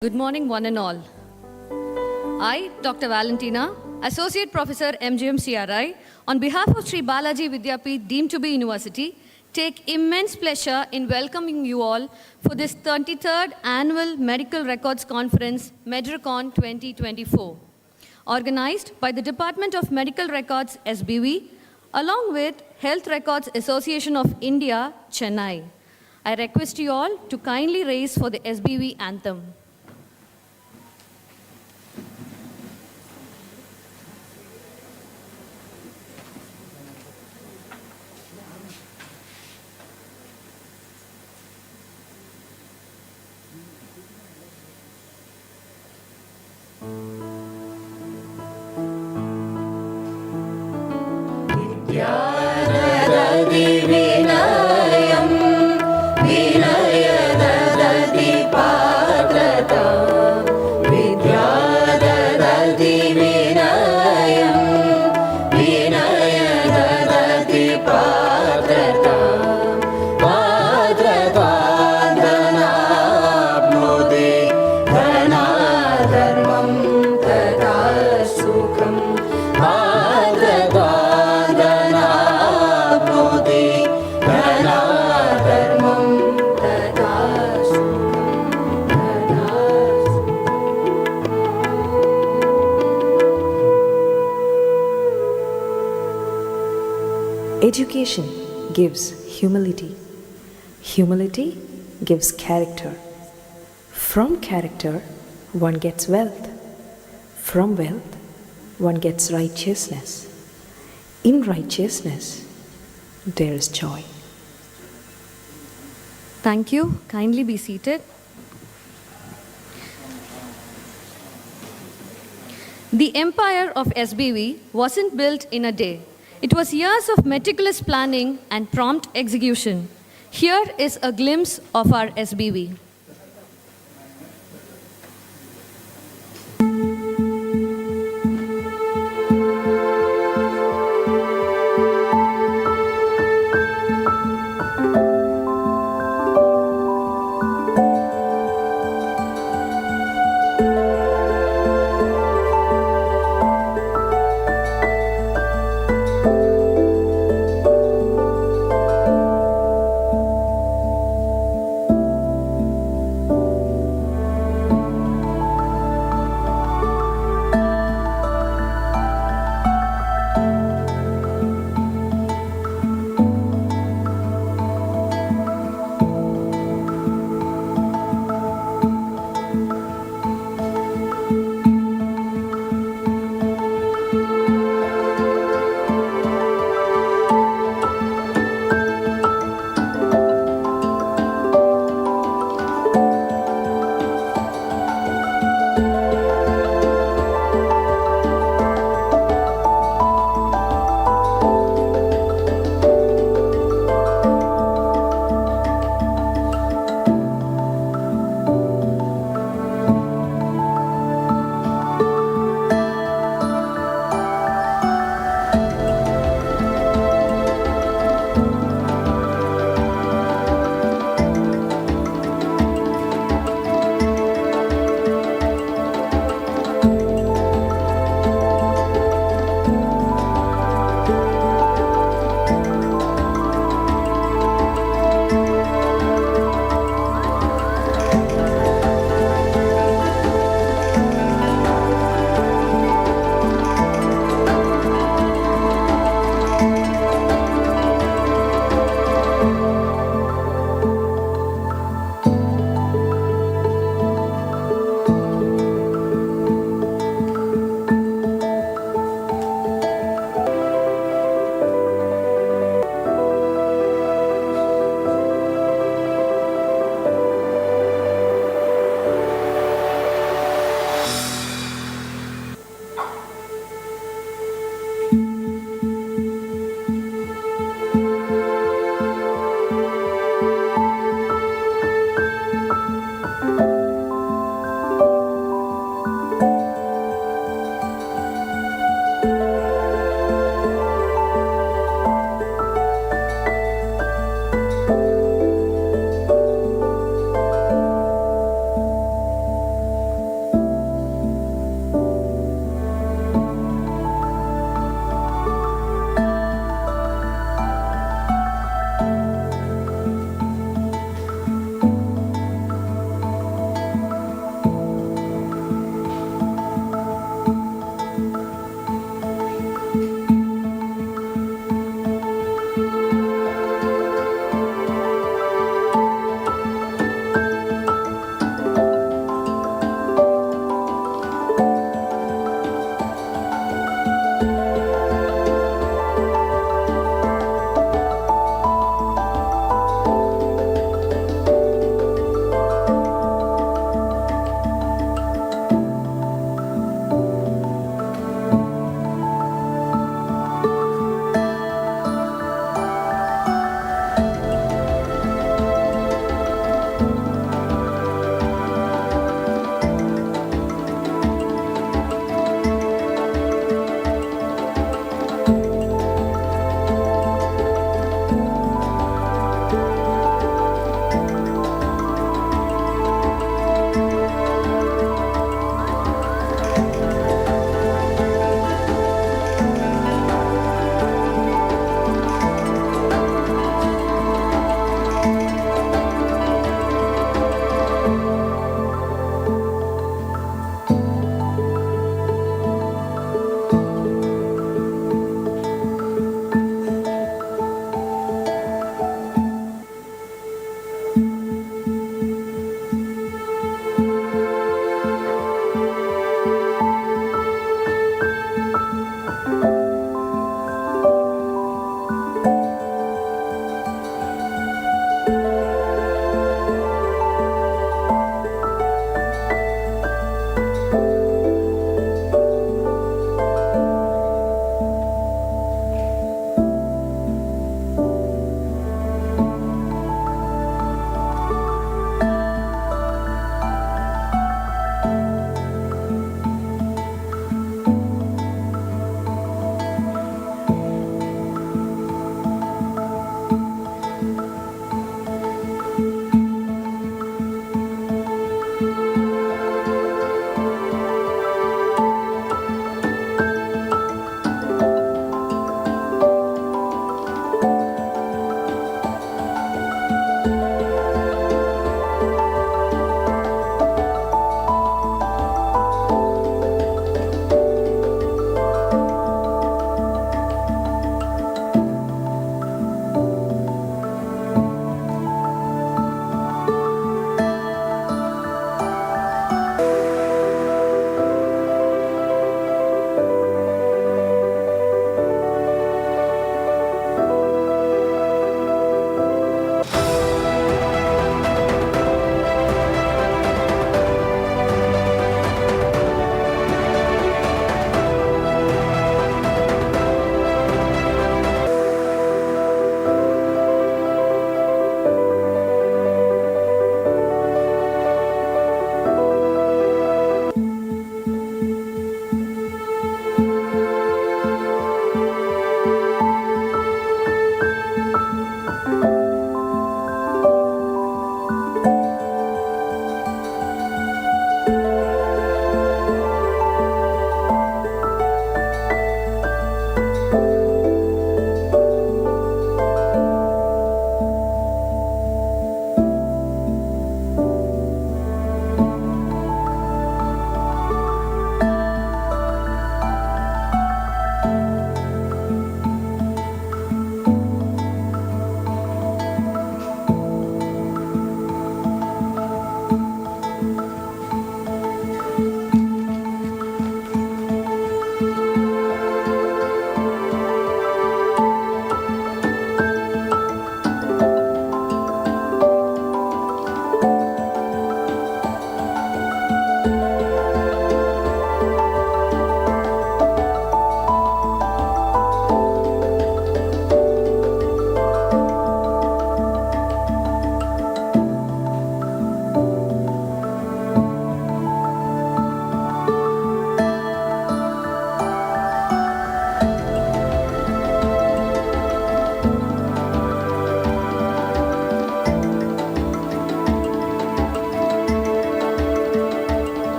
Good morning, one and all. I, Dr. Valentina, Associate Professor MGM CRI, on behalf of Sri Balaji Vidyapeeth deemed to be University, take immense pleasure in welcoming you all for this 33rd Annual Medical Records Conference, Medrecon 2024, organized by the Department of Medical Records, SBV, along with Health Records Association of India, Chennai. I request you all to kindly raise for the SBV anthem. Education gives humility. Humility gives character. From character, one gets wealth. From wealth, one gets righteousness. In righteousness, there is joy. Thank you. Kindly be seated. The empire of SBV wasn't built in a day. It was years of meticulous planning and prompt execution. Here is a glimpse of our SBV.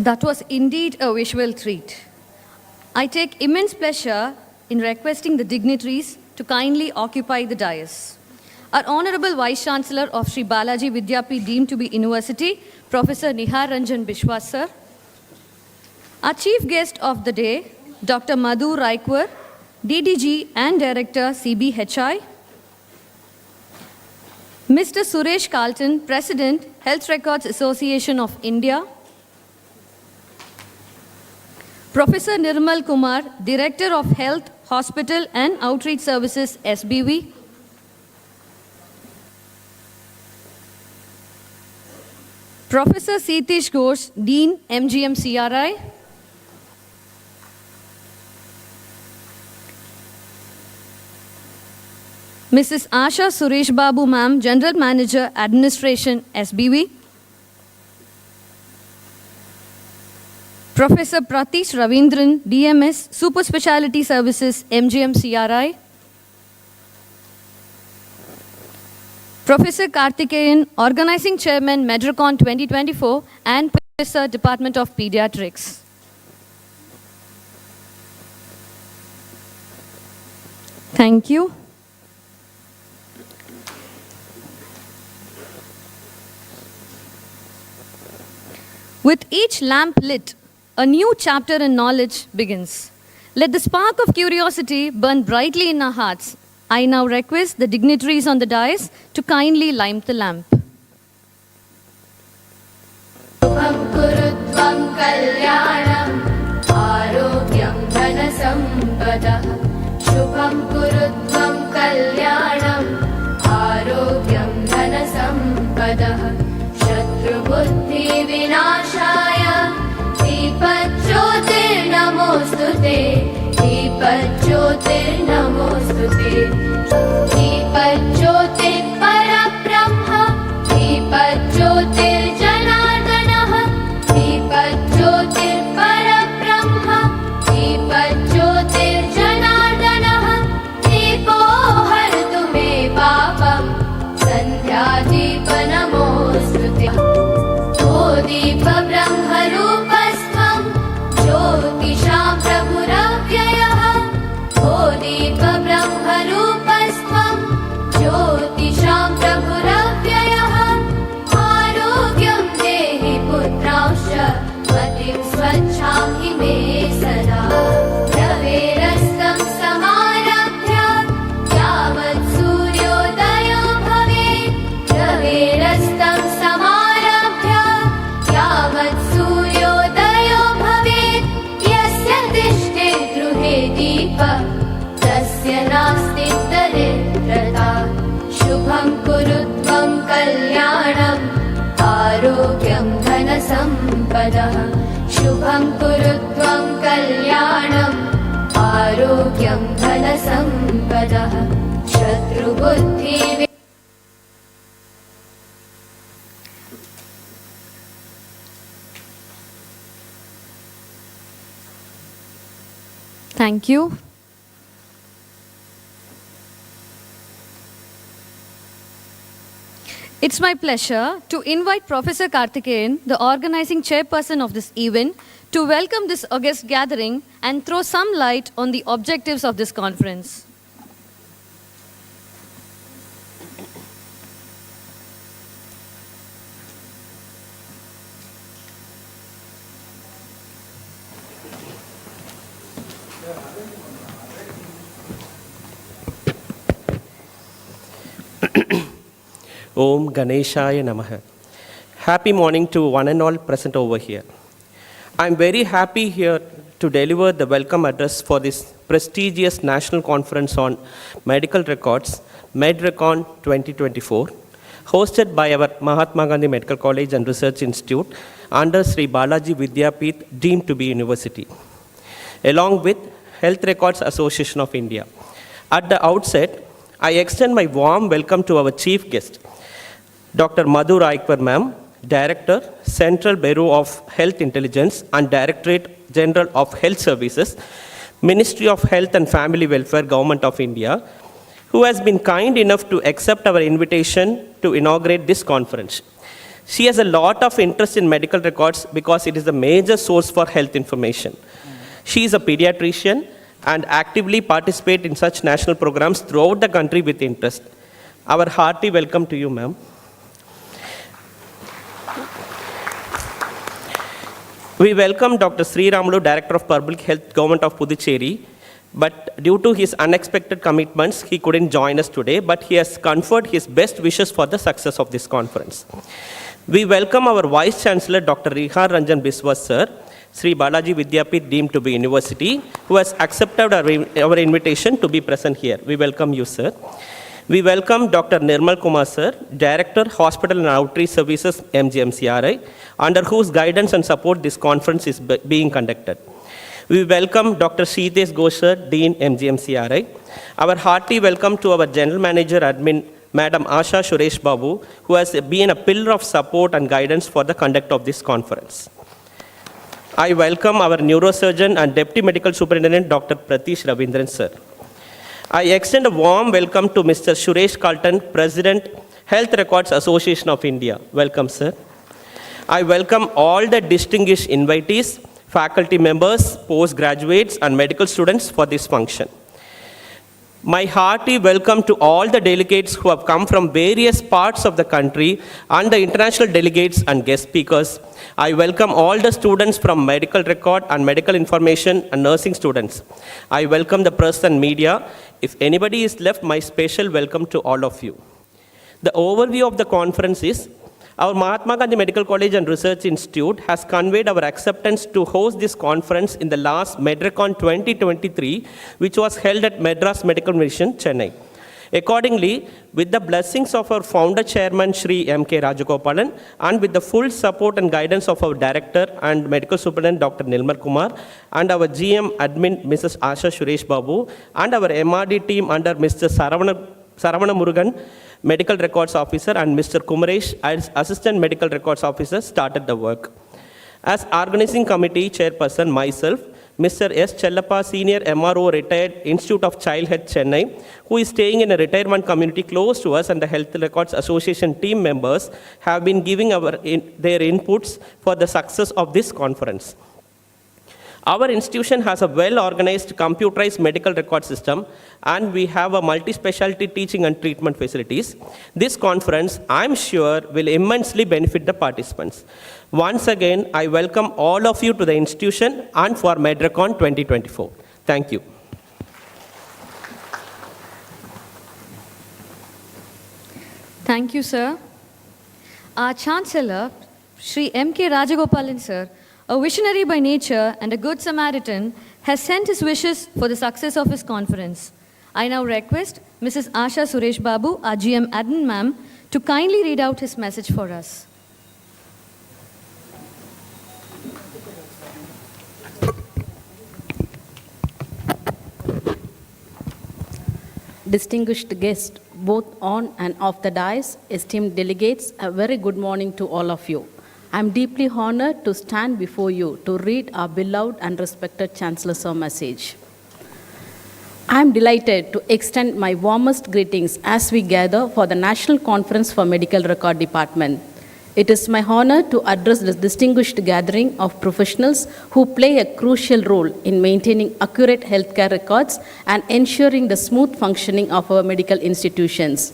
That was indeed a visual treat. I take immense pleasure in requesting the dignitaries to kindly occupy the dais. Our Honorable Vice Chancellor of Sri Balaji Vidyapeeth deemed to be University, Professor Nihar Ranjan Biswas, sir. Our chief guest of the day, Dr. Madhu Raikwar, DDG and Director CBHI. Mr. Suresh Carlton, President, Health Records Association of India. Professor Nirmal Kumar, Director of Health, Hospital and Outreach Services, SBV. Professor Sitish Ghosh, Dean, MGM CRI. Mrs. Asha Suresh Babu, ma'am, General Manager, Administration, SBV. Professor Pratish Ravindran, DMS, Super Speciality Services, MGM CRI. Professor Karthikeyan, Organizing Chairman, Medrecon 2024, and Professor, Department of Pediatrics. Thank you. With each lamp lit, a new chapter in knowledge begins. Let the spark of curiosity burn brightly in our hearts. I now request the dignitaries on the dais to kindly light the lamp. Shubham kurutvam kalyanam arogyam dhanasampadah. Shubham kurutvam kalyanam arogyam dhanasampadah. Shatru buddhi vinashaya दीपज्योतिर नमोस्तुते दीपज्योतिर नमोस्तुते दीपज्योतिर परब्रह्म दीपज्योतिर जनार्दनः दीपज्योतिर परब्रह्म दीपज्योतिर जनार्दनः दीपो हरतु मे पापं सन्ध्यादीप नमोस्तुते ओ दीप ब्रह्मरूपस्त्वं ज्योतिषां प्रभुरव्ययः ओ दीप ब्रह्मरूपस्त्वं ज्योतिषां प्रभुरव्ययः आरोग्यं देहि पुत्रांश्च मतिं स्वच्छां हि मे सदा रवेरस्तं समारभ्य यावत् सूर्योदयो भवेत् रवेरस्तं समारभ्य यावत् सूर्योदयो भवेत् यस्य तिष्ठे गृहे दीपः तस्य नास्ति दरिद्रता शुभं कुरु त्वं कल्याणम् आरोग्यं धनसम्पदः शुभं कुरु त्वं कल्याणम् आरोग्यं धनसम्पदः शत्रुबुद्धि Thank you. It's my pleasure to invite Professor Karthikeyan, the organizing chairperson of this event, to welcome this august gathering and throw some light on the objectives of this conference. Om Ganeshaya Namaha. Happy morning to one and all present over here. I'm very happy here to deliver the welcome address for this prestigious national conference on medical records, Medrecon 2024, hosted by our Mahatma Gandhi Medical College and Research Institute under Sri Balaji Vidyapeeth deemed to be University, along with Health Records Association of India. At the outset, I extend my warm welcome to our chief guest, Dr. Madhu Raikwar ma'am, Director, Central Bureau of Health Intelligence and Directorate General of Health Services, Ministry of Health and Family Welfare, Government of India, who has been kind enough to accept our invitation to inaugurate this conference. She has a lot of interest in medical records because it is a major source for health information. She is a pediatrician and actively participates in such national programs throughout the country with interest. Our hearty welcome to you, ma'am. We welcome Dr. Sri Ramulu, Director of Public Health, Government of Puducherry, but due to his unexpected commitments, he couldn't join us today, but he has conferred his best wishes for the success of this conference. We welcome our Vice Chancellor, Dr. Rihar Ranjan Biswas, sir, Sri Balaji Vidyapith deemed to be university, who has accepted our invitation to be present here. We welcome you, sir. We welcome Dr. Nirmal Kumar, sir, Director, Hospital and Outreach Services, MGMCRI, under whose guidance and support this conference is being conducted. We welcome Dr. Shitesh Ghosh, sir, Dean, MGMCRI. Our hearty welcome to our General Manager, Admin, Madam Asha Suresh Babu, who has been a pillar of support and guidance for the conduct of this conference. I welcome our neurosurgeon and Deputy Medical Superintendent, Dr. Pratish Ravindran, sir. I extend a warm welcome to Mr. Suresh Kaltan, President, Health Records Association of India. Welcome, sir. I welcome all the distinguished invitees, faculty members, postgraduates, and medical students for this function. My hearty welcome to all the delegates who have come from various parts of the country and the international delegates and guest speakers. I welcome all the students from medical record and medical information and nursing students. I welcome the press and media. If anybody is left, my special welcome to all of you. The overview of the conference is, our Mahatma Gandhi Medical College and Research Institute has conveyed our acceptance to host this conference in the last Medrecon 2023, which was held at Madras Medical Mission, Chennai. Accordingly, with the blessings of our founder chairman, Shri M.K. Rajagopalan, and with the full support and guidance of our director and medical superintendent, Dr. Nirmal Kumar, and our GM admin, Mrs. Asha Suresh Babu, and our MRD team under Mr. Saravana Murugan, Medical Records Officer, and Mr. Kumaresh, as Assistant Medical Records Officer, started the work. As Organizing Committee Chairperson, myself, Mr. S. Chellappa, Senior MRO, retired Institute of Child Health, Chennai, who is staying in a retirement community close to us, and the Health Records Association team members have been giving their inputs for the success of this conference. Our institution has a well-organized computerized medical record system, and we have a multi-specialty teaching and treatment facilities. This conference, I'm sure, will immensely benefit the participants. Once again, I welcome all of you to the institution and for Medrecon 2024. Thank you. Thank you, sir. Our Chancellor, Shri M.K. Rajagopalan, sir, a visionary by nature and a good Samaritan, has sent his wishes for the success of his conference. I now request Mrs. Asha Suresh Babu, our GM admin ma'am, to kindly read out his message for us. Distinguished guests, both on and off the dais, esteemed delegates, a very good morning to all of you. I am deeply honored to stand before you to read our beloved and respected Chancellor's message. I am delighted to extend my warmest greetings as we gather for the National Conference for Medical Record Department. It is my honor to address this distinguished gathering of professionals who play a crucial role in maintaining accurate healthcare records and ensuring the smooth functioning of our medical institutions.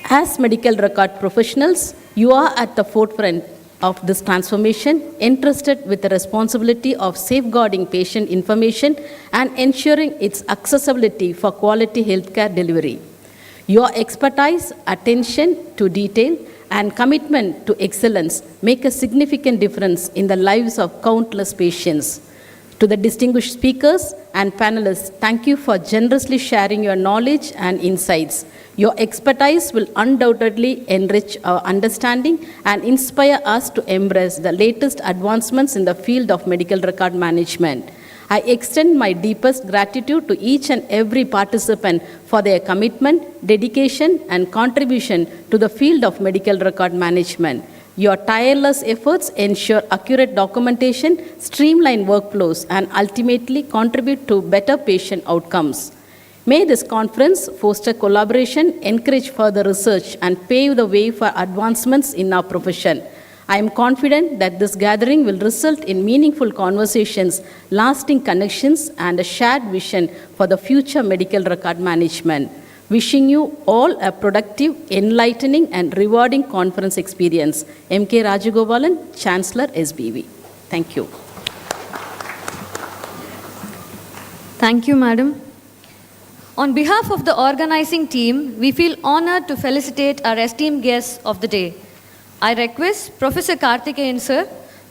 As medical record professionals, you are at the forefront of this transformation, entrusted with the responsibility of safeguarding patient information and ensuring its accessibility for quality healthcare delivery. Your expertise, attention to detail, and commitment to excellence make a significant difference in the lives of countless patients. To the distinguished speakers and panelists, thank you for generously sharing your knowledge and insights. Your expertise will undoubtedly enrich our understanding and inspire us to embrace the latest advancements in the field of medical record management. I extend my deepest gratitude to each and every participant for their commitment, dedication, and contribution to the field of medical record management. Your tireless efforts ensure accurate documentation, streamline workflows, and ultimately contribute to better patient outcomes. May this conference foster collaboration, encourage further research, and pave the way for advancements in our profession. I am confident that this gathering will result in meaningful conversations, lasting connections, and a shared vision for the future medical record management. Wishing you all a productive, enlightening, and rewarding conference experience. M.K. Rajagopalan, Chancellor, SBV. Thank you. Thank you, Madam. On behalf of the organizing team, we feel honored to felicitate our esteemed guests of the day. I request Professor Karthikeyan sir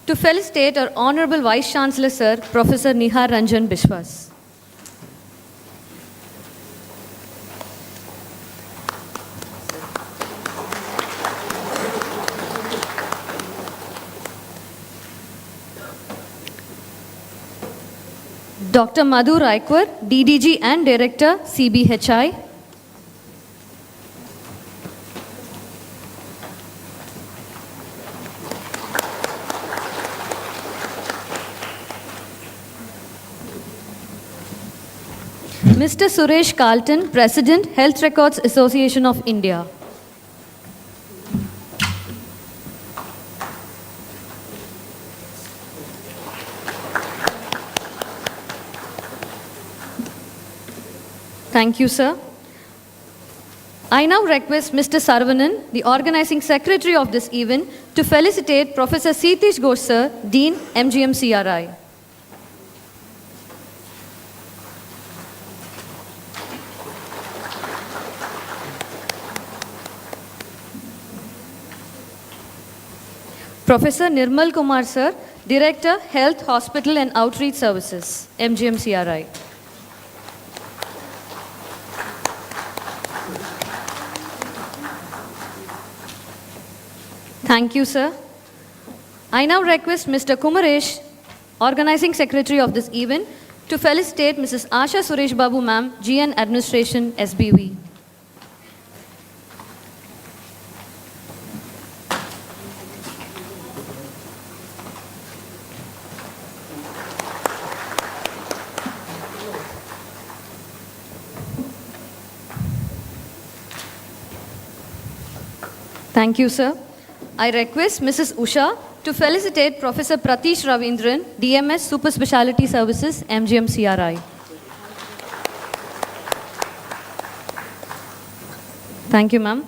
to felicitate our Honorable Vice Chancellor sir, Professor Nihar Ranjan Biswas. Dr. Madhu Raikwar, DDG and Director, CBHI. Mr. Suresh Carlton, President, Health Records Association of India. Thank you, sir. I now request Mr. Saravanan, the organizing secretary of this event, to felicitate Professor Sitish Ghosh, sir, Dean, MGM CRI. Professor Nirmal Kumar, sir, Director, Health, Hospital and Outreach Services, MGM CRI. Thank you, sir. I now request Mr. Kumaresh, Organizing Secretary of this event, to felicitate Mrs. Asha Suresh Babu, ma'am, GN Administration, SBV. Thank you, sir. I request Mrs. Usha to felicitate Professor Pratish Ravindran, DMS Super Speciality Services, MGM CRI. Thank you, ma'am.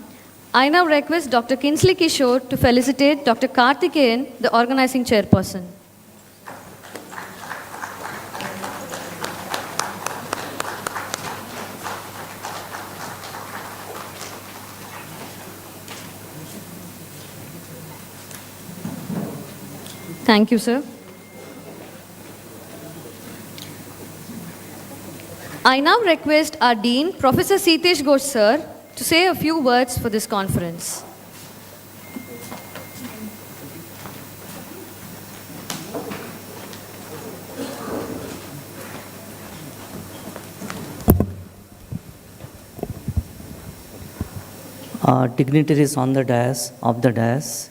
I now request Dr. Kinsley Kishore to felicitate Dr. Karthikeyan, the organizing chairperson. Thank you, sir. I now request our Dean, Professor Sitish Ghosh, sir, to say a few words for this conference. Dignitaries on the dais,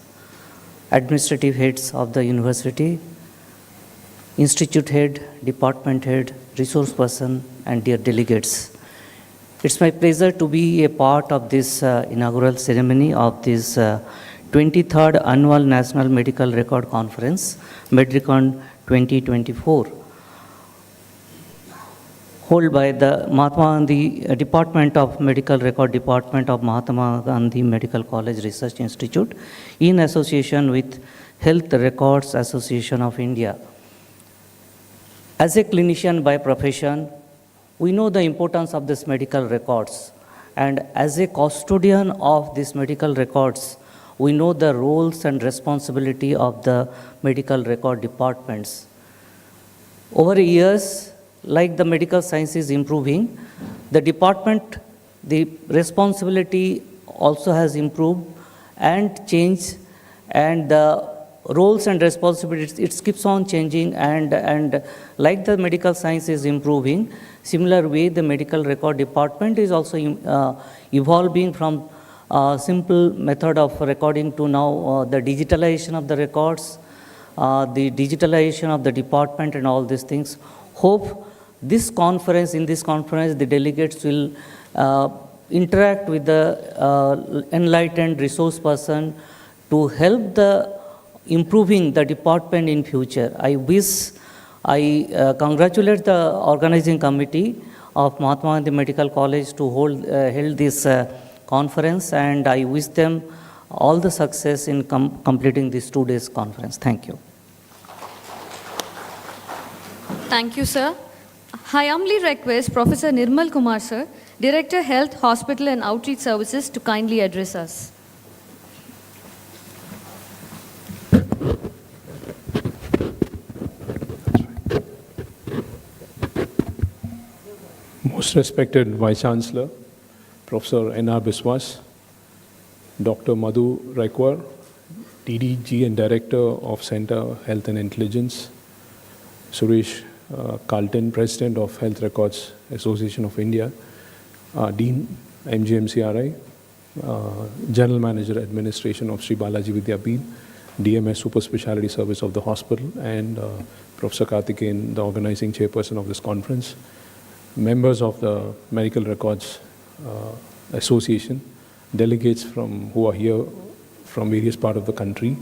administrative heads of the university, institute head, department head, resource person, and dear delegates. It's my pleasure to be a part of this inaugural ceremony of this 23rd Annual National Medical Record Conference, Medrecon 2024, held by the Mahatma Gandhi Department of Medical Record Department of Mahatma Gandhi Medical College Research Institute in association with Health Records Association of India. As a clinician by profession, we know the importance of these medical records, and as a custodian of these medical records, we know the roles and responsibility of the medical record departments. Over the years, like the medical science is improving, the department, the responsibility also has improved and changed, and the roles and responsibilities, it keeps on changing, and like the medical science is improving, similar way the medical record department is also evolving from simple method of recording to now the digitalization of the records, the digitalization of the department and all these things. Hope This conference, in this conference, the delegates will interact with the enlightened resource person to help the improving the department in future. I congratulate the organizing committee of Mahatma Gandhi Medical College to held this conference, and I wish them all the success in completing this 2 days conference. Thank you. Thank you, sir. I humbly request Professor Nirmal Kumar, sir, Director Health, Hospital and Outreach Services, to kindly address us. Most respected Vice Chancellor, Professor N.R. Biswas, Dr. Madhu Raikwar, DDG and Director of Center Health and Intelligence, Suresh Carlton, President of Health Records Association of India, Dean, MGMCRI, General Manager Administration of Sri Balaji Vidyapeeth, DMS Super Speciality Service of the hospital, and Professor Karthikeyan, the organizing chairperson of this conference, members of the Medical Records Association, delegates who are here from various parts of the country,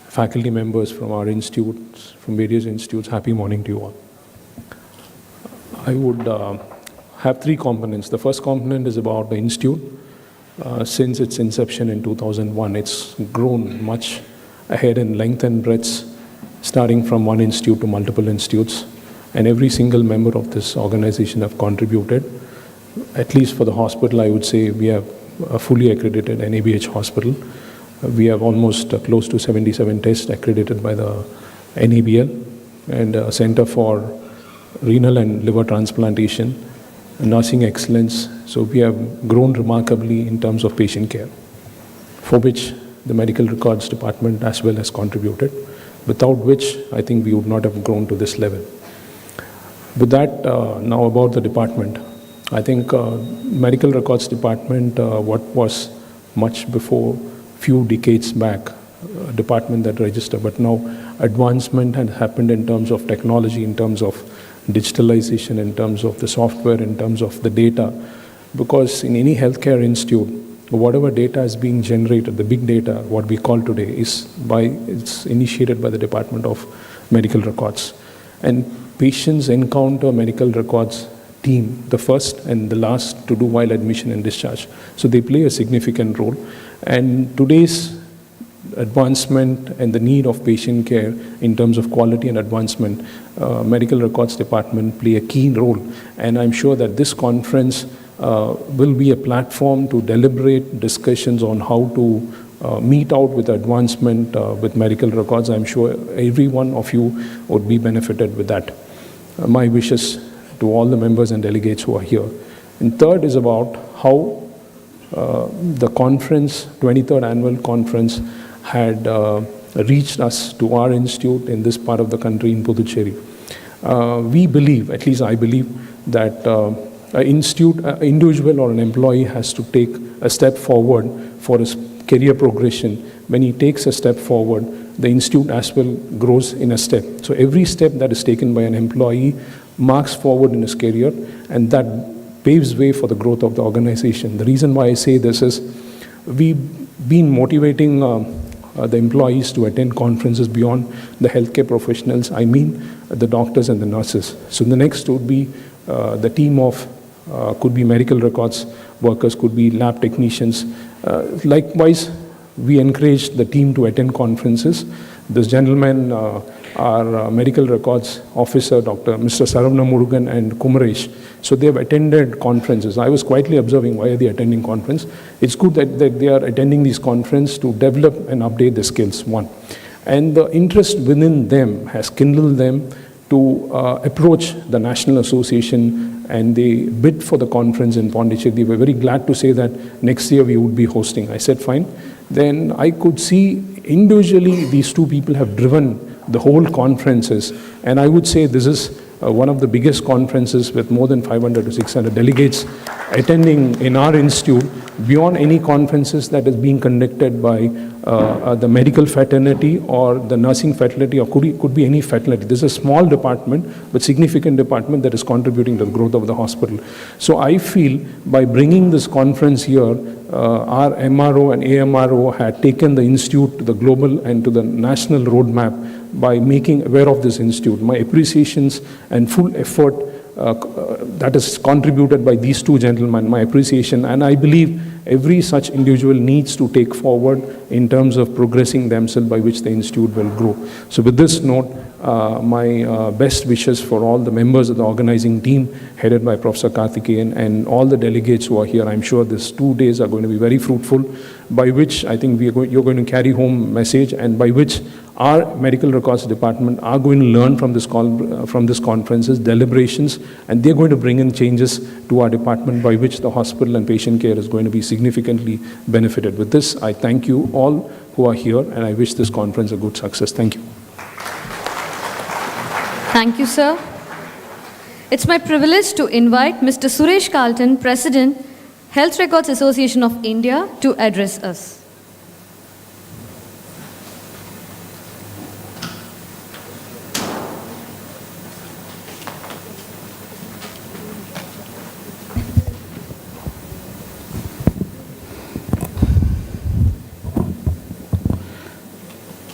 faculty members from our institutes, from various institutes, happy morning to you all. I would have 3 components. The first component is about the institute. Since its inception in 2001, it's grown much ahead in length and breadth, starting from one institute to multiple institutes. And every single member of this organization have contributed. At least for the hospital, I would say we have a fully accredited NABH hospital. We have almost close to 77 tests accredited by the NABL, and a Center for Renal and Liver Transplantation, nursing excellence. So we have grown remarkably in terms of patient care, for which the Medical Records Department as well has contributed, without which I think we would not have grown to this level. With that, now about the department. I think Medical Records Department, what was much before, few decades back, a department that registered, but now advancement had happened in terms of technology, in terms of digitalization, in terms of the software, in terms of the data. Because in any healthcare institute, whatever data is being generated, the big data, what we call today, it's initiated by the Department of Medical Records. And patients encounter medical records team, the first and the last to do while admission and discharge. So they play a significant role. And today's advancement and the need of patient care in terms of quality and advancement, Medical Records Department play a key role. And I'm sure that this conference will be a platform to deliberate discussions on how to meet out with advancement with medical records. I'm sure every one of you would be benefited with that. My wishes to all the members and delegates who are here. And third is about how the conference, 23rd annual conference, had reached us to our institute in this part of the country in Puducherry. We believe, at least I believe, that an individual or an employee has to take a step forward for his career progression. When he takes a step forward, the institute as well grows in a step. So every step that is taken by an employee marks forward in his career, and that paves way for the growth of the organization. The reason why I say this is we've been motivating the employees to attend conferences beyond the healthcare professionals, I mean the doctors and the nurses. So the next would be the team of, could be medical records workers, could be lab technicians. Likewise, we encourage the team to attend conferences. This gentleman, our medical records officer, Mr. Saravana Murugan and Kumaresh, so they have attended conferences. I was quietly observing why are they attending conference. It's good that they are attending these conferences to develop and update their skills, one. And the interest within them has kindled them to approach the National Association, and they bid for the conference in Pondicherry. They were very glad to say that next year we would be hosting. I said, fine. Then I could see individually these two people have driven the whole conferences, and I would say this is one of the biggest conferences with more than 500 to 600 delegates attending in our institute, beyond any conferences that is being conducted by the medical fraternity or the nursing fraternity, or could be any fraternity. This is a small department, but significant department that is contributing to the growth of the hospital. So I feel by bringing this conference here, our MRO and AMRO had taken the institute to the global and to the national roadmap by making aware of this institute. My appreciations and full effort that is contributed by these two gentlemen, my appreciation, and I believe every such individual needs to take forward in terms of progressing themselves, by which the institute will grow. So with this note, my best wishes for all the members of the organizing team headed by Professor Karthikeyan and all the delegates who are here. I'm sure these 2 days are going to be very fruitful, by which I think you're going to carry home message, and by which our medical records department are going to learn from this conferences, deliberations, and they're going to bring in changes to our department, by which the hospital and patient care is going to be significantly benefited. With this, I thank you all who are here, and I wish this conference a good success. Thank you. Thank you, sir. It's my privilege to invite Mr. Suresh Carlton, President, Health Records Association of India, to address us.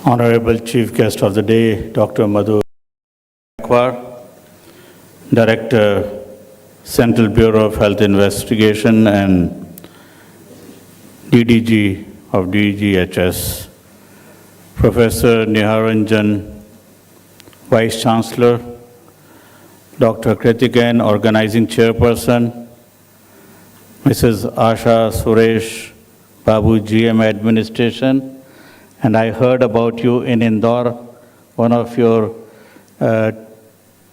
Honorable Chief Guest of the Day, Dr. Madhu, Director, Central Bureau of Health Investigation and DDG of DGHS, Professor Niharanjan, Vice Chancellor, Dr. Kritikayan, Organizing Chairperson, Mrs. Asha Suresh, Babu GM Administration, and I heard about you in Indore. One of your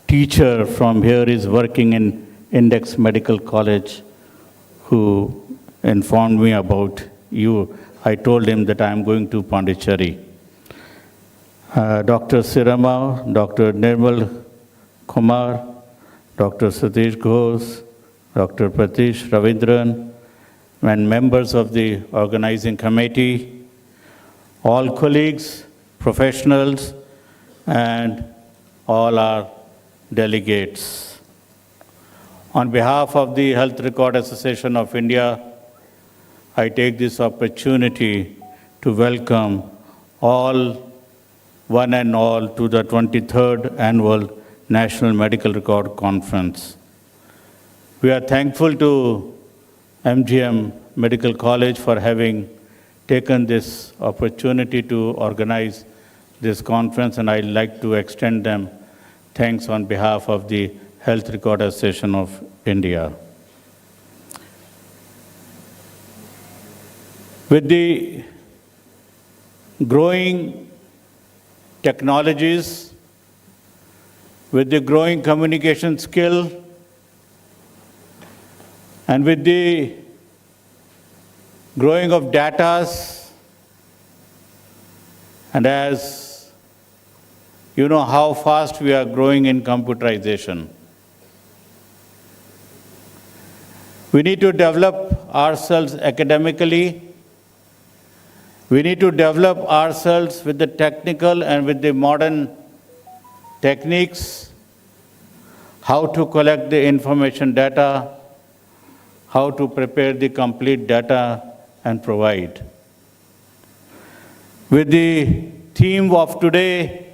teacher from here is working in Index Medical College, who informed me about you. I told him that I am going to Pondicherry. Dr. Sirama, Dr. Nirmal Kumar, Dr. Satish Ghosh, Dr. Pratish Ravindran, and members of the organizing committee, all colleagues, professionals, and all our delegates. On behalf of the Health Record Association of India, I take this opportunity to welcome all, one and all, to the 23rd Annual National Medical Record Conference. We are thankful to MGM Medical College for having taken this opportunity to organize this conference, and I'd like to extend them thanks on behalf of the Health Record Association of India. With the growing technologies, with the growing communication skill, and with the growing of data, and as you know how fast we are growing in computerization, we need to develop ourselves academically. We need to develop ourselves with the technical and with the modern techniques, how to collect the information data, how to prepare the complete data and provide. With the theme of today,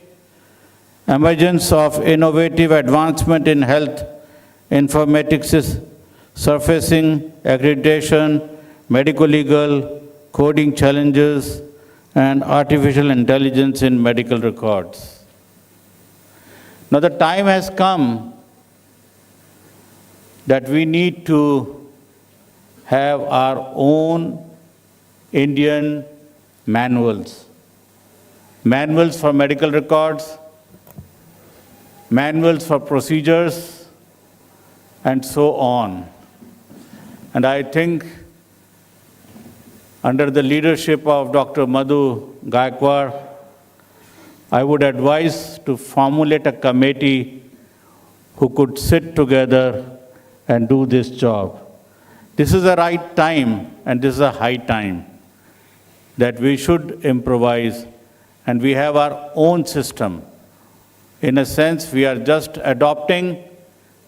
emergence of innovative advancement in health informatics, surfacing, accreditation, medico-legal, coding challenges, and artificial intelligence in medical records. Now the time has come that we need to have our own Indian manuals. Manuals for medical records, manuals for procedures, and so on. And I think under the leadership of Dr. Madhu Gaikwad, I would advise to formulate a committee who could sit together and do this job. This is the right time, and this is a high time that we should improvise, and we have our own system. In a sense, we are just adopting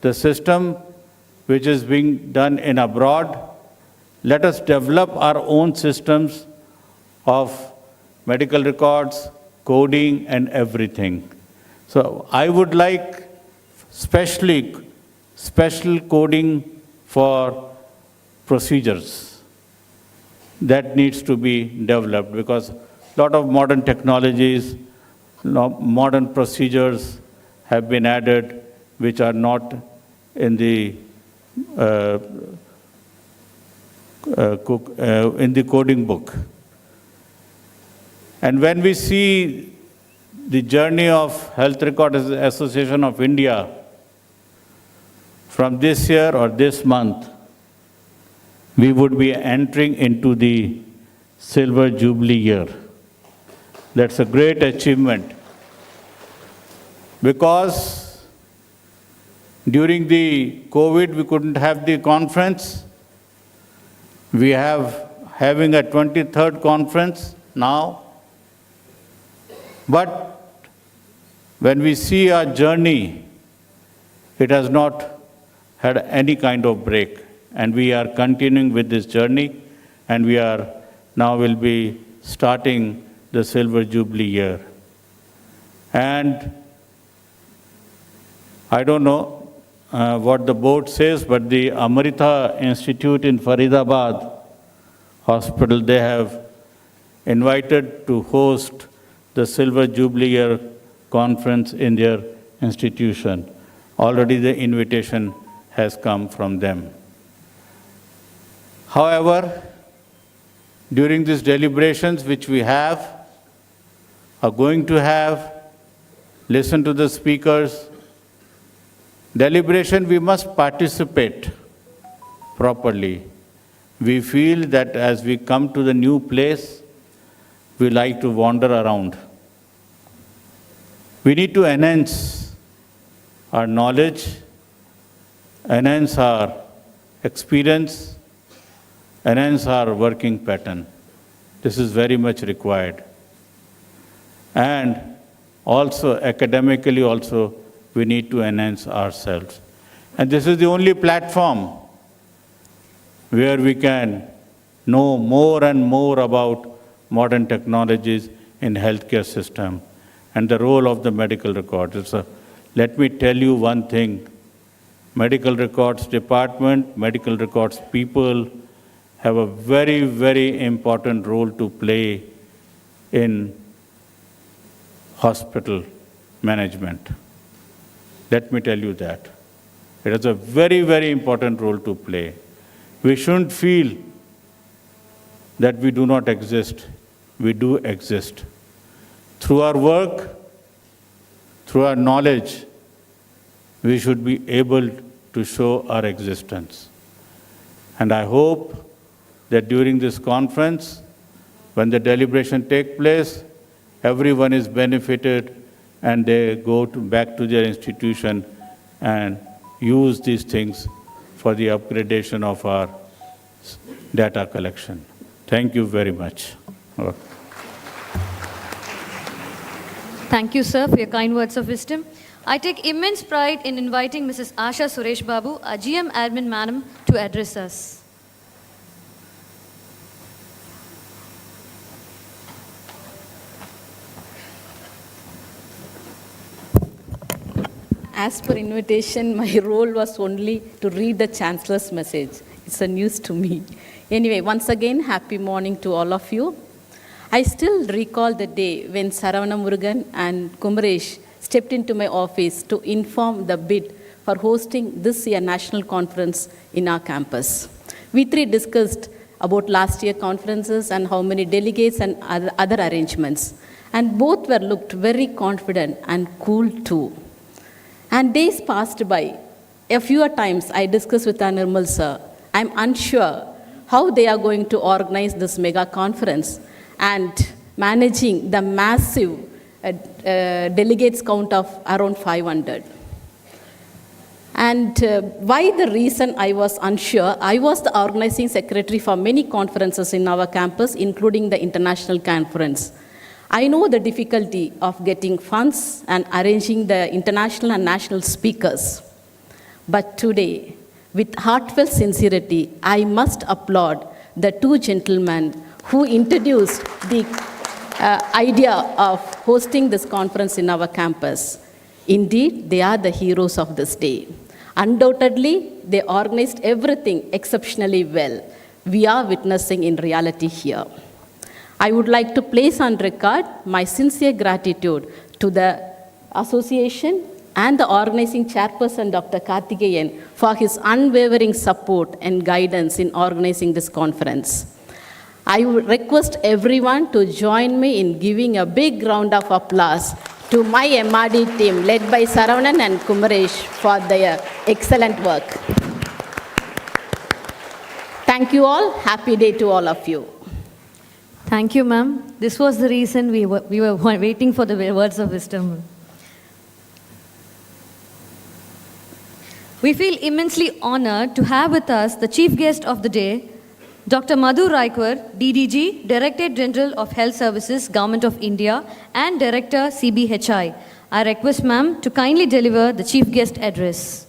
the system which is being done in abroad. Let us develop our own systems of medical records, coding, and everything. So I would like special coding for procedures. That needs to be developed because a lot of modern technologies, modern procedures have been added which are not in the coding book. And when we see the journey of Health Record Association of India from this year or this month, we would be entering into the Silver Jubilee year. That's a great achievement because during the COVID, we couldn't have the conference. We have having a 23rd conference now. But when we see our journey, it has not had any kind of break. And we are continuing with this journey, and we are now will be starting the Silver Jubilee year. And I don't know what the board says, but the Amrita Institute in Faridabad Hospital, they have invited to host the Silver Jubilee year conference in their institution. Already the invitation has come from them. However, during these deliberations which we are going to have, listen to the speakers, deliberation we must participate properly. We feel that as we come to the new place, we like to wander around. We need to enhance our knowledge, enhance our experience, enhance our working pattern. This is very much required. And also academically also, we need to enhance ourselves. And this is the only platform where we can know more and more about modern technologies in healthcare system and the role of the medical records. Let me tell you one thing. Medical records department, medical records people have a very, very important role to play in hospital management. Let me tell you that. It has a very, very important role to play. We shouldn't feel that we do not exist. We do exist. Through our work, through our knowledge, we should be able to show our existence. And I hope that during this conference, when the deliberation takes place, everyone is benefited and they go back to their institution and use these things for the upgradation of our data collection. Thank you very much. Thank you, sir, for your kind words of wisdom. I take immense pride in inviting Mrs. Asha Suresh Babu, our GM Admin Madam, to address us. As per invitation, my role was only to read the Chancellor's message. It's a news to me. Anyway, once again, happy morning to all of you. I still recall the day when Saravana Murugan and Kumaresh stepped into my office to inform the bid for hosting this year's national conference in our campus. We three discussed about last year's conferences and how many delegates and other arrangements. And both were looked very confident and cool too. And days passed by. A few times I discussed with Nirmal sir. I'm unsure how they are going to organize this mega conference and managing the massive delegates count of around 500. And why the reason I was unsure, I was the organizing secretary for many conferences in our campus, including the international conference. I know the difficulty of getting funds and arranging the international and national speakers. But today, with heartfelt sincerity, I must applaud the two gentlemen who introduced the idea of hosting this conference in our campus. Indeed, they are the heroes of this day. Undoubtedly, they organized everything exceptionally well. We are witnessing in reality here. I would like to place on record my sincere gratitude to the association and the organizing chairperson, Dr. Karthikeyan, for his unwavering support and guidance in organizing this conference. I would request everyone to join me in giving a big round of applause to my MRD team led by Saravanan and Kumaresh for their excellent work. Thank you all. Happy day to all of you. Thank you, ma'am. This was the reason we were waiting for the words of wisdom. We feel immensely honored to have with us the chief guest of the day, Dr. Madhu Raikwar, DDG, Director General of Health Services, Government of India, and Director, CBHI. I request ma'am to kindly deliver the chief guest address.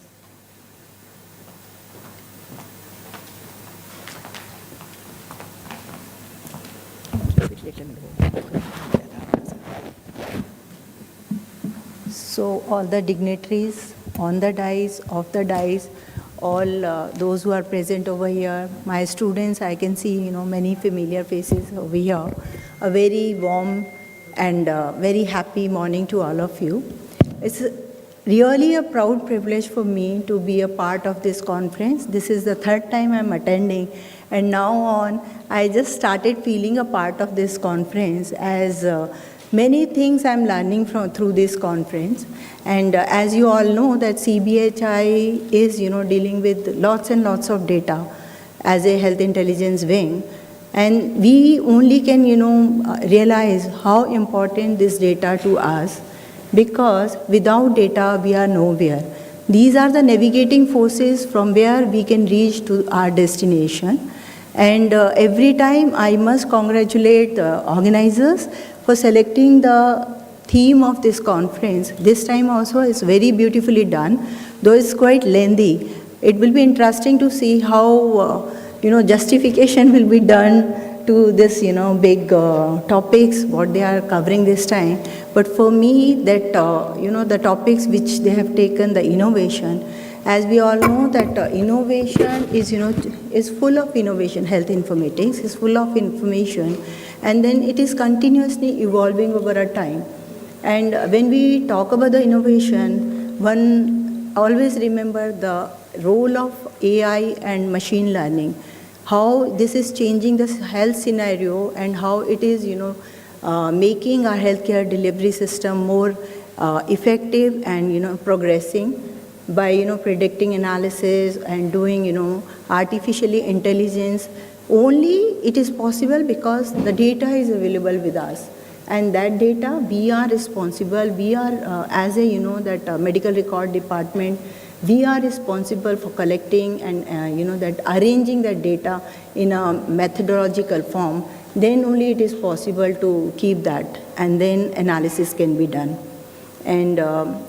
So all the dignitaries on the dais, off the dais, all those who are present over here, my students, I can see many familiar faces over here. A very warm and very happy morning to all of you. It's really a proud privilege for me to be a part of this conference. This is the third time I'm attending, and now on, I just started feeling a part of this conference as many things I'm learning through this conference. And as you all know that CBHI is dealing with lots and lots of data as a health intelligence wing. And we only can realize how important this data to us, because without data we are nowhere. These are the navigating forces from where we can reach to our destination. And every time I must congratulate the organizers for selecting the theme of this conference. This time also is very beautifully done, though it's quite lengthy. It will be interesting to see how justification will be done to this big topics what they are covering this time. But for me, that the topics which they have taken, the innovation, as we all know that innovation is full of innovation. Health informatics is full of information, and then it is continuously evolving over a time. And when we talk about the innovation, one always remember the role of AI and machine learning, how this is changing the health scenario and how it is making our healthcare delivery system more effective and progressing by predicting analysis and doing artificially intelligence. Only it is possible because the data is available with us. And that data, we are responsible. We are, as a, that medical record department, we are responsible for collecting and, that arranging that data in a methodological form. Then only it is possible to keep that, and then analysis can be done. And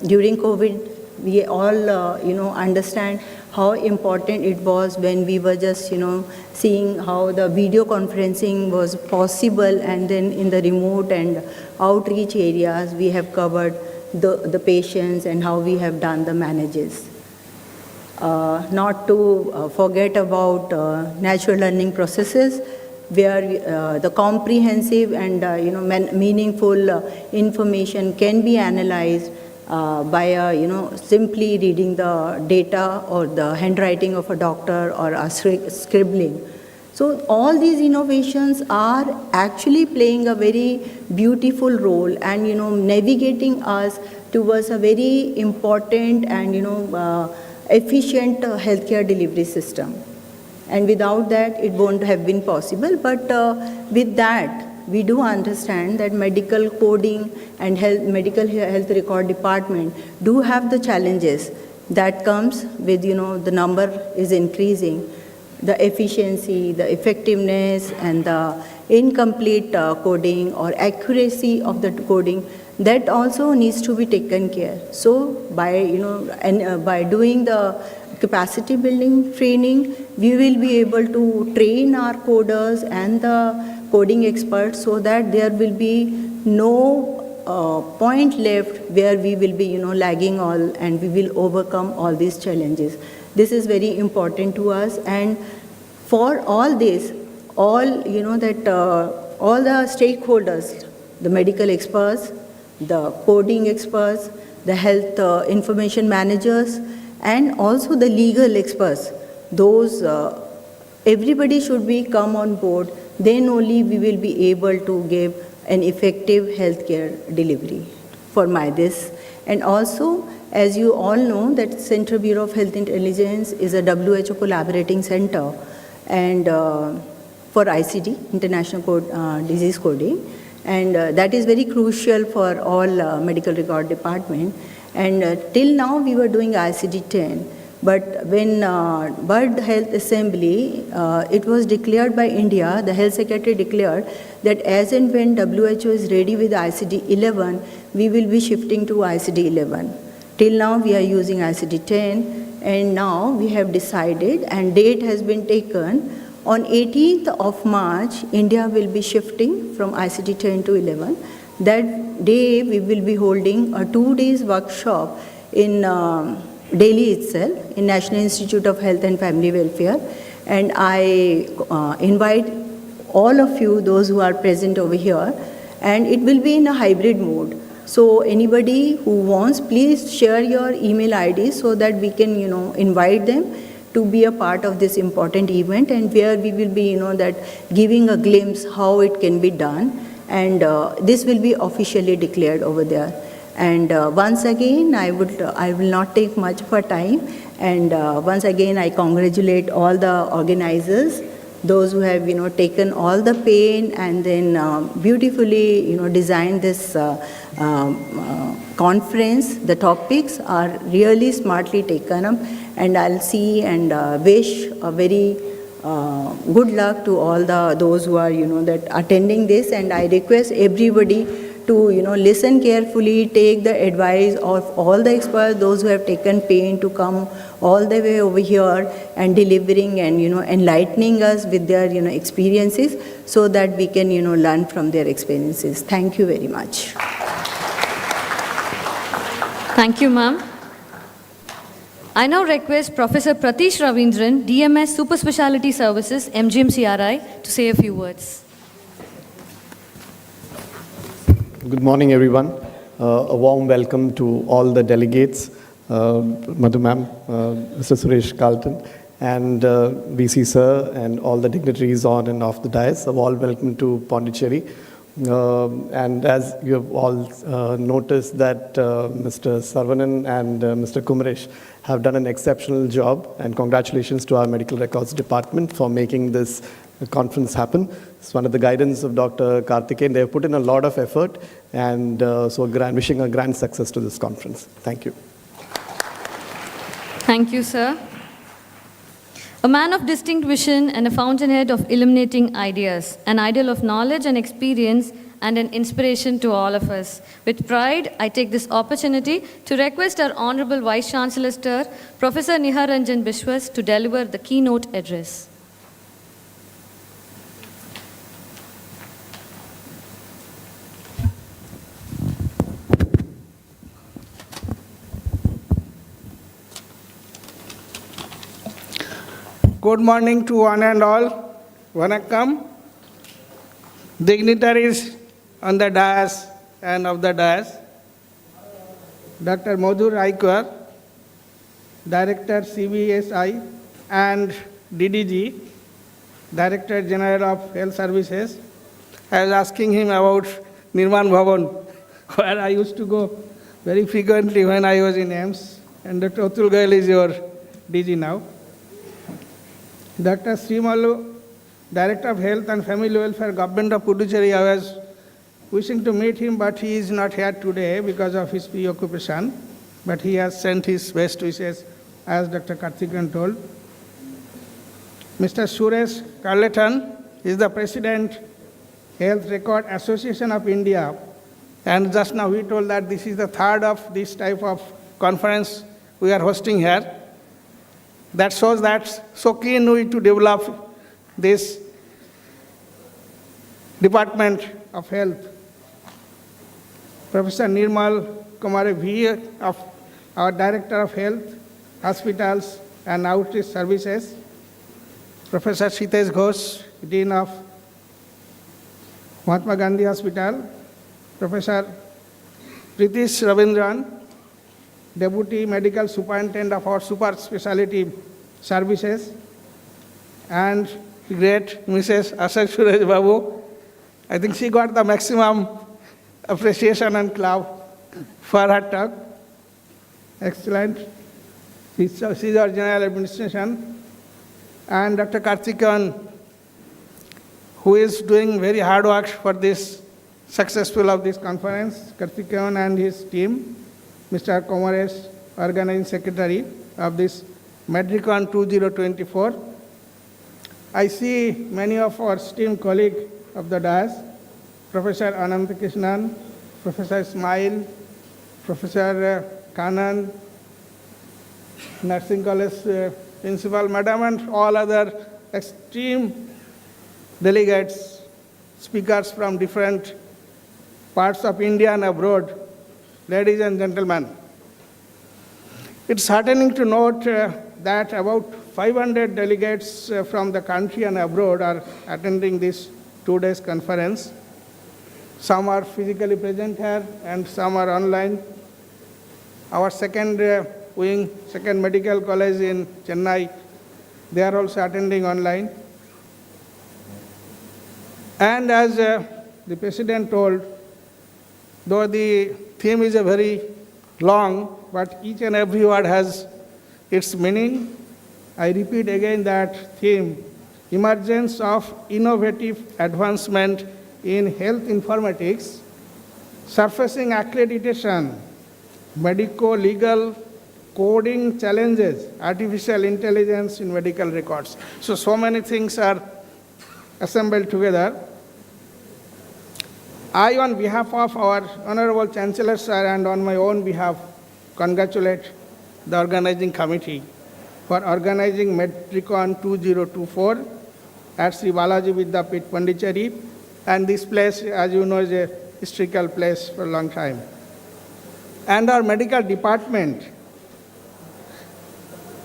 during COVID, we all, understand how important it was when we were just, seeing how the video conferencing was possible, and then in the remote and outreach areas, we have covered the patients and how we have done the manages. Not to forget about natural learning processes, where the comprehensive and meaningful information can be analyzed by simply reading the data or the handwriting of a doctor or a scribbling. So all these innovations are actually playing a very beautiful role and navigating us towards a very important and efficient healthcare delivery system. And without that, it won't have been possible. But with that, we do understand that medical coding and medical health record department do have the challenges that comes with, the number is increasing, the efficiency, the effectiveness, and the incomplete coding or accuracy of the coding, that also needs to be taken care. So by, by doing the capacity building training, we will be able to train our coders and the coding experts so that there will be no point left where we will be, lagging all, and we will overcome all these challenges. This is very important to us, and for all this, all, all the stakeholders, the medical experts, the coding experts, the health information managers, and also the legal experts, those, everybody should be come on board. Then only we will be able to give an effective healthcare delivery for this. And also, as you all know, that Central Bureau of Health Intelligence is a WHO collaborating center, and for ICD, International Disease Coding, and that is very crucial for all medical record department. And till now we were doing ICD-10, but when World Health Assembly, it was declared by India, the Health Secretary declared that as and when WHO is ready with ICD-11, we will be shifting to ICD-11. Till now we are using ICD-10, and now we have decided, and date has been taken, on 18th of March, India will be shifting from ICD-10 to 11. That day we will be holding a 2-day workshop in Delhi itself, in National Institute of Health and Family Welfare, and I invite all of you, those who are present over here, and it will be in a hybrid mode. So anybody who wants, please share your email ID so that we can, invite them to be a part of this important event, and where we will be, that giving a glimpse how it can be done, and this will be officially declared over there. And once again, I will not take much of time, and once again I congratulate all the organizers, those who have taken all the pain and then beautifully designed this conference. The topics are really smartly taken up, and I'll see and wish a very good luck to all those who are that attending this, and I request everybody to listen carefully, take the advice of all the experts, those who have taken pain to come all the way over here and delivering and enlightening us with their experiences, so that we can learn from their experiences. Thank you very much. Thank you, ma'am. I now request Professor Pratish Ravindran, DMS Super Speciality Services, MGM CRI, to say a few words. Good morning, everyone. A warm welcome to all the delegates, Madhu ma'am, Mr. Suresh Carlton, and VC sir, and all the dignitaries on and off the dais. A warm welcome to Pondicherry. And as you have all noticed that Mr. Sarvanan and Mr. Kumaresh have done an exceptional job, and congratulations to our Medical Records Department for making this conference happen. It's one of the guidance of Dr. Karthikeyan. They have put in a lot of effort, and wishing a grand success to this conference. Thank you. Thank you, sir. A man of distinct vision and a fountainhead of illuminating ideas, an ideal of knowledge and experience, and an inspiration to all of us. With pride, I take this opportunity to request our Honorable Vice Chancellor, Sir, Professor Niharanjan Biswas, to deliver the keynote address. Good morning to one and all. Vanakkam. Dignitaries on the dais and of the dais. Dr. Madhu Raikwar, Director CBSI and DDG, Director General of Health Services. I was asking him about Nirman Bhavan, where I used to go very frequently when I was in AIMS, and Dr. Atul Goyal is your DG now. Dr. Srimalu, Director of Health and Family Welfare, Government of Puducherry. I was wishing to meet him, but he is not here today because of his preoccupation. but he has sent his best wishes, as Dr. Karthikeyan told. Mr. Suresh Carleton is the President, Health Record Association of India, and just now he told that this is the third of this type of conference we are hosting here. That shows that so keen we to develop this Department of Health. Professor Nirmal Kumar V, of our Director of Health, Hospitals and Outreach Services. Professor Shitesh Ghosh, Dean of Mahatma Gandhi Hospital. Professor Pritish Ravindran, Deputy Medical Superintendent of our Super Specialty Services. And great Mrs. Ashok Suresh Babu. I think she got the maximum appreciation and clap for her talk. Excellent. She's our General Administration. And Dr. Karthikeyan, who is doing very hard work for this successful of this conference. Karthikeyan and his team. Mr. Komaresh, Organizing Secretary of this Medrecon 2024. I see many of our esteemed colleagues of the dais, Professor Anant Krishnan, Professor Ismail, Professor Kanan, Nursing College Principal Madam, and all other esteemed delegates, speakers from different parts of India and abroad, ladies and gentlemen. It's heartening to note that about 500 delegates from the country and abroad are attending this 2 days conference. Some are physically present here and some are online. Our second wing, second medical college in Chennai, they are also attending online. And as the President told, though the theme is a very long, but each and every word has its meaning. I repeat again that theme, emergence of innovative advancement in health informatics, surfacing accreditation, medico-legal coding challenges, artificial intelligence in medical records. So many things are assembled together. I, on behalf of our Honorable Chancellor Sir and on my own behalf, congratulate the organizing committee for organizing Medrecon 2024 at Sri Balaji Vidyapith, Pondicherry. And this place, as you know, is a historical place for a long time. And our medical department,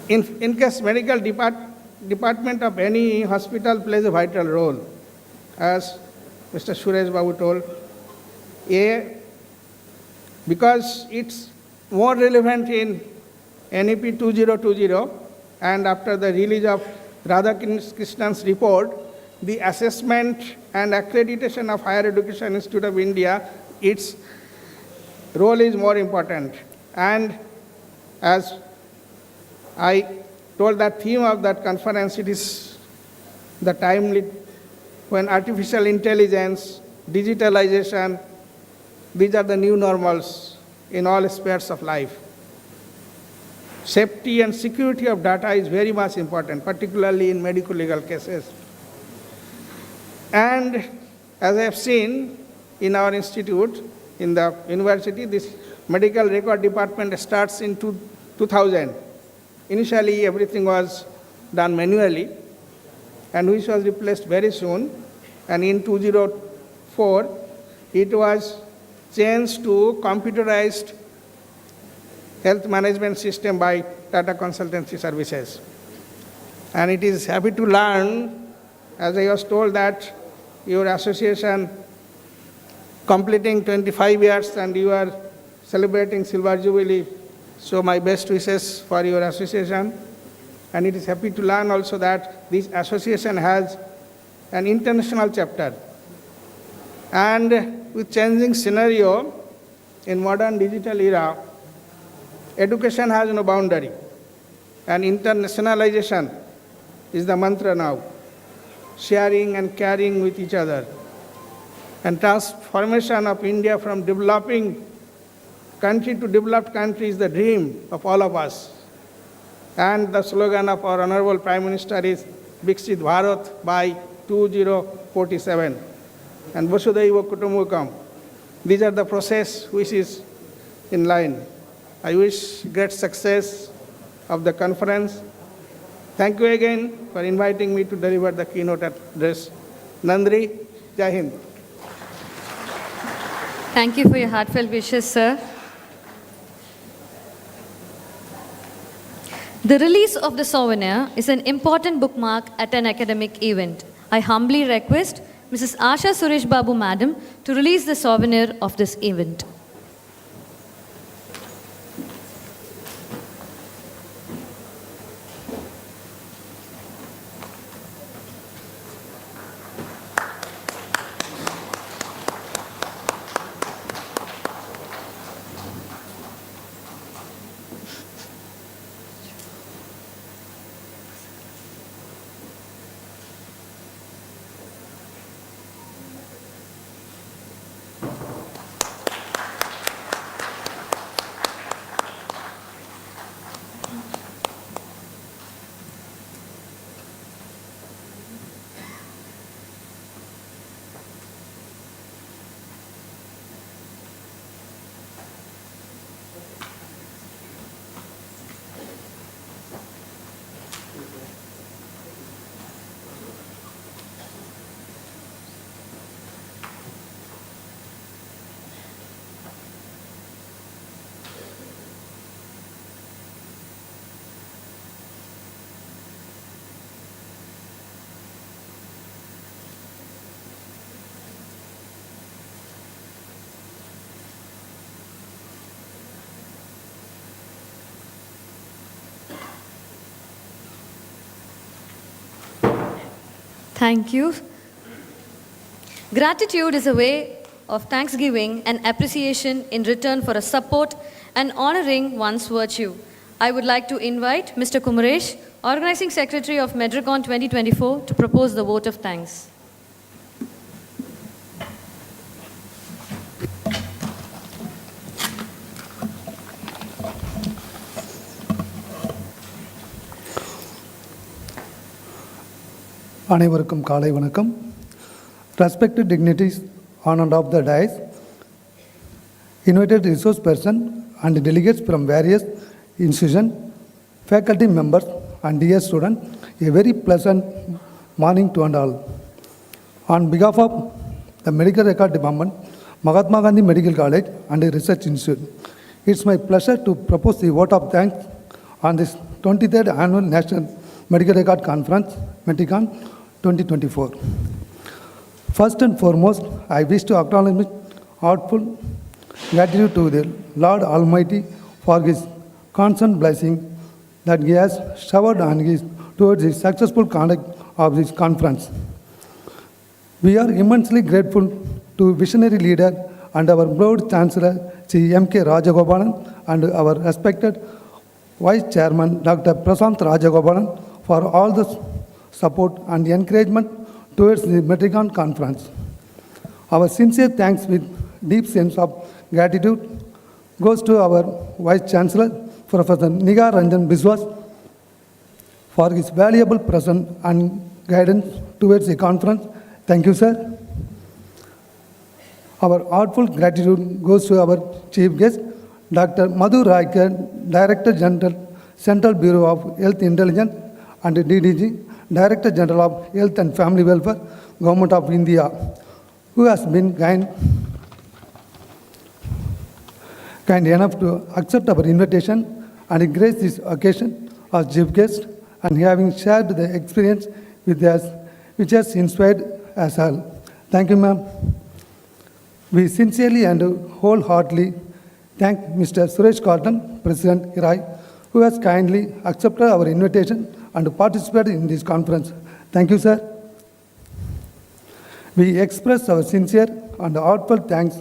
in case medical department of any hospital plays a vital role, as Mr. Suresh Babu told, because it's more relevant in NEP 2020, and after the release of Radhakrishnan's report, the assessment and accreditation of Higher Education Institute of India, its role is more important. And as I told that theme of that conference, it is the time when artificial intelligence, digitalization, these are the new normals in all spheres of life. Safety and security of data is very much important, particularly in medical legal cases. And as I have seen in our institute, in the university, this medical record department starts in 2000. Initially, everything was done manually, and which was replaced very soon. And in 2004, it was changed to computerized health management system by Tata Consultancy Services. And it is happy to learn, as I was told, that your association completing 25 years and you are celebrating Silver Jubilee. So my best wishes for your association. And it is happy to learn also that this association has an international chapter. And with changing scenario in modern digital era, education has no boundary, and internationalization is the mantra now. Sharing and caring with each other, and transformation of India from developing country to developed country is the dream of all of us. And the slogan of our Honorable Prime Minister is Viksit Bharat by 2047 and Vasudhaiva Kutumbakam. These are the process which is in line. I wish great success of the conference. Thank you again for inviting me to deliver the keynote address. Nandri, Jai Hind. Thank you for your heartfelt wishes, sir. The release of the souvenir is an important bookmark at an academic event. I humbly request Mrs. Asha Suresh Babu, Madam, to release the souvenir of this event. Thank you. Gratitude is a way of thanksgiving and appreciation in return for a support and honoring one's virtue. I would like to invite Mr. Kumaresh, Organizing Secretary of Medrecon 2024, to propose the vote of thanks. அனைவருக்கும் காலை வணக்கம். Respected dignitaries on and off the dais, invited resource person and delegates from various institutions, faculty members and dear students, a very pleasant morning to all. On behalf of the Medical Record Department, Mahatma Gandhi Medical College and Research Institute, it's my pleasure to propose the vote of thanks on this 23rd Annual National Medical Record Conference, Medrecon 2024. First and foremost, I wish to acknowledge my heartfelt gratitude to the Lord Almighty for His constant blessing that He has showered on us towards the successful conduct of this conference. We are immensely grateful to visionary leader and our proud Chancellor, Sri M.K. Rajagopalan, and our respected Vice Chairman, Dr. Prashanth Rajagopalan, for all the support and encouragement towards the Medrecon conference. Our sincere thanks with deep sense of gratitude goes to our Vice Chancellor, Professor Nigar Ranjan Biswas, for his valuable presence and guidance towards the conference. Thank you, sir. Our heartful gratitude goes to our chief guest, Dr. Madhu Raikar, Director General, Central Bureau of Health Intelligence, and DDG, Director General of Health and Family Welfare, Government of India, who has been kind enough to accept our invitation and grace this occasion as chief guest, and having shared the experience with us, which has inspired us all. Thank you, ma'am. We sincerely and wholeheartedly thank Mr. Suresh Carlton, President IRAI, who has kindly accepted our invitation and participated in this conference. Thank you, sir. We express our sincere and heartfelt thanks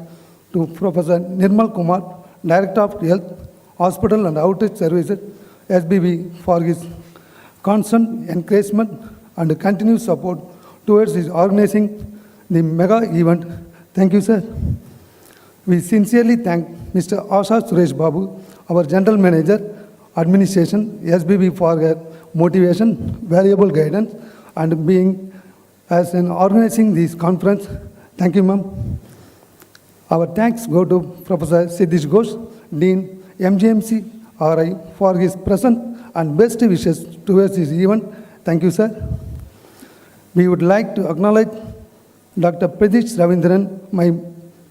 to Professor Nirmal Kumar, Director of Health, Hospital and Outreach Services, SBB, for his constant encouragement and continued support towards his organizing the mega event. Thank you, sir. We sincerely thank Mr. Asha Suresh Babu, our General Manager, Administration, SBB for her motivation, valuable guidance, and being as in organizing this conference. Thank you, ma'am. Our thanks go to Professor Siddhish Ghosh, Dean, MGMC RI, for his present and best wishes towards this event. Thank you, sir. We would like to acknowledge Dr. Pradish Ravindran, my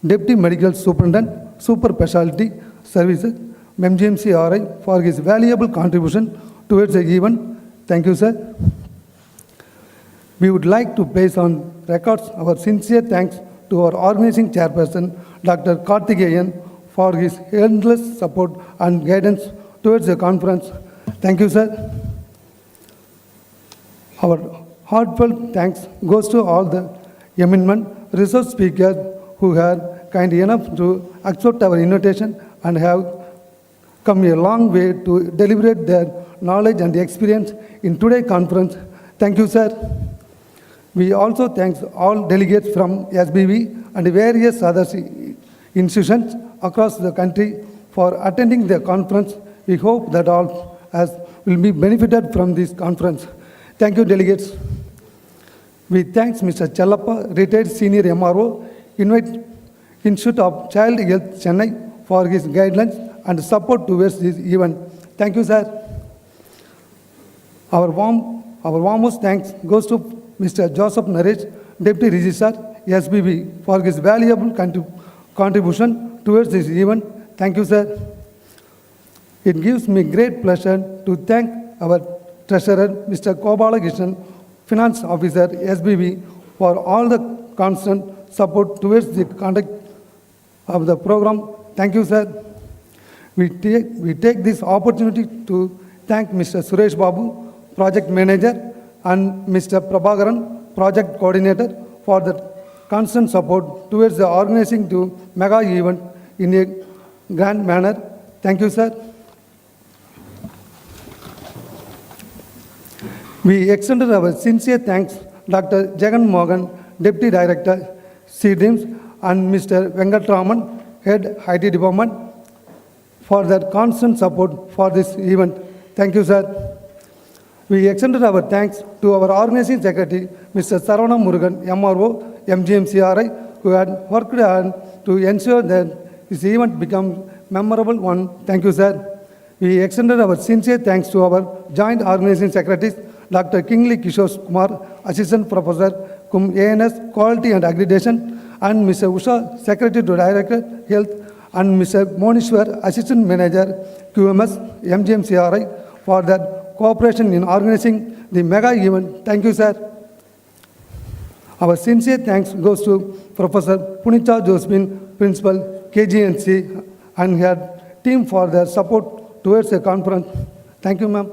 Deputy Medical Superintendent, Super Specialty Services, MGMC RI, for his valuable contribution towards the event. Thank you, sir. We would like to place on records our sincere thanks to our organizing chairperson, Dr. Karthikeyan, for his endless support and guidance towards the conference. Thank you, sir. Our heartfelt thanks goes to all the eminent resource speakers who are kind enough to accept our invitation and have come a long way to deliberate their knowledge and experience in today's conference. Thank you, sir. We also thank all delegates from SBV and various other institutions across the country for attending the conference. We hope that all as will be benefited from this conference. Thank you, delegates. We thank Mr. Challappa, retired senior MRO, Institute of Child Health, Chennai, for his guidelines and support towards this event. Thank you, sir. Our warmest thanks goes to Mr. Joseph Naresh, Deputy Registrar, SBB, for his valuable contribution towards this event. Thank you, sir. It gives me great pleasure to thank our Treasurer, Mr. Kobala Krishnan, Finance Officer, SBB, for all the constant support towards the conduct of the program. Thank you, sir. We take this opportunity to thank Mr. Suresh Babu, Project Manager, and Mr. Prabhakaran, Project Coordinator, for the constant support towards the organizing to mega event in a grand manner. Thank you, sir. We extended our sincere thanks Dr. Jagan Mohan, Deputy Director, CDIMS, and Mr. Venkatraman, Head IT Department, for their constant support for this event. Thank you, sir. We extended our thanks to our organizing secretary, Mr. Saravana Murugan, MRO, MGMCRI, who had worked hard to ensure that this event becomes memorable one. Thank you, sir. We extended our sincere thanks to our joint organizing secretaries, Dr. Kingsley Kishore Kumar, Assistant Professor, Cum ANS, Quality and Accreditation, and Mr. Usha, Secretary to Director, Health, and Mr. Monishwar, Assistant Manager, QMS, MGMCRI, for their cooperation in organizing the mega event. Thank you, sir. Our sincere thanks goes to Professor Punita Josephine, Principal, KGNC, and her team for their support towards the conference. Thank you, ma'am.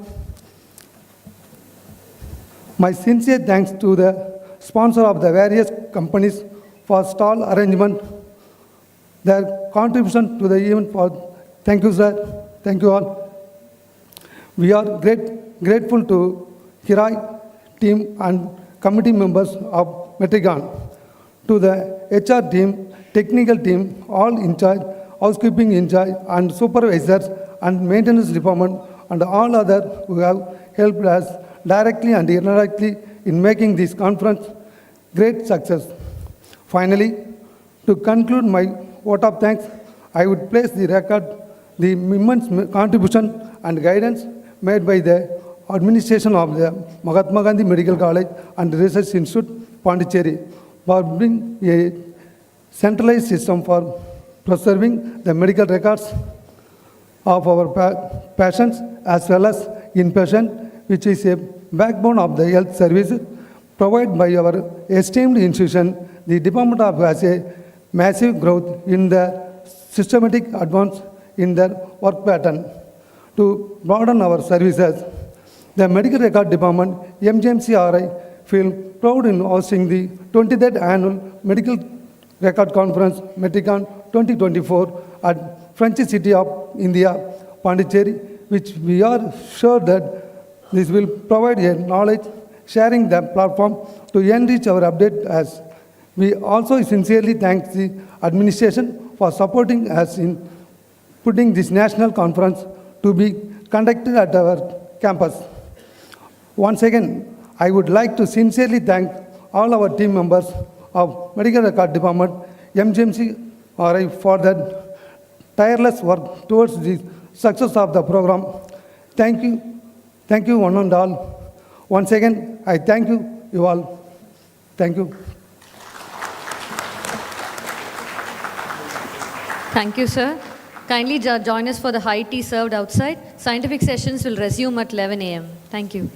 My sincere thanks to the sponsor of the various companies for stall arrangement, their contribution to the event. Thank you, sir. Thank you all. We are grateful to Hirai team and committee members of Medrecon, to the HR team, technical team, all in charge, housekeeping in charge, and supervisors and maintenance department, and all others who have helped us directly and indirectly in making this conference great success. Finally, to conclude my vote of thanks, I would place the record the immense contribution and guidance made by the administration of the Mahatma Gandhi Medical College and Research Institute, Pondicherry, for bringing a centralized system for preserving the medical records of our patients as well as inpatient, which is a backbone of the health services provided by our esteemed institution. The department has a massive growth in the systematic advance in their work pattern. To broaden our services, the Medical Record Department, MGMCRI, feel proud in hosting the 23rd Annual Medical Record Conference, Medrecon 2024, at French City of India, Pondicherry, which we are sure that this will provide a knowledge sharing the platform to enrich our update. As we also sincerely thank the administration for supporting us in putting this national conference to be conducted at our campus. Once again, I would like to sincerely thank all our team members of Medical Record Department, MGMC RI, for that tireless work towards the success of the program. Thank you one and all. Once again, I thank you all. Thank you. Thank you, sir. Kindly join us for the high tea served outside. Scientific sessions will resume at 11 a.m. Thank you.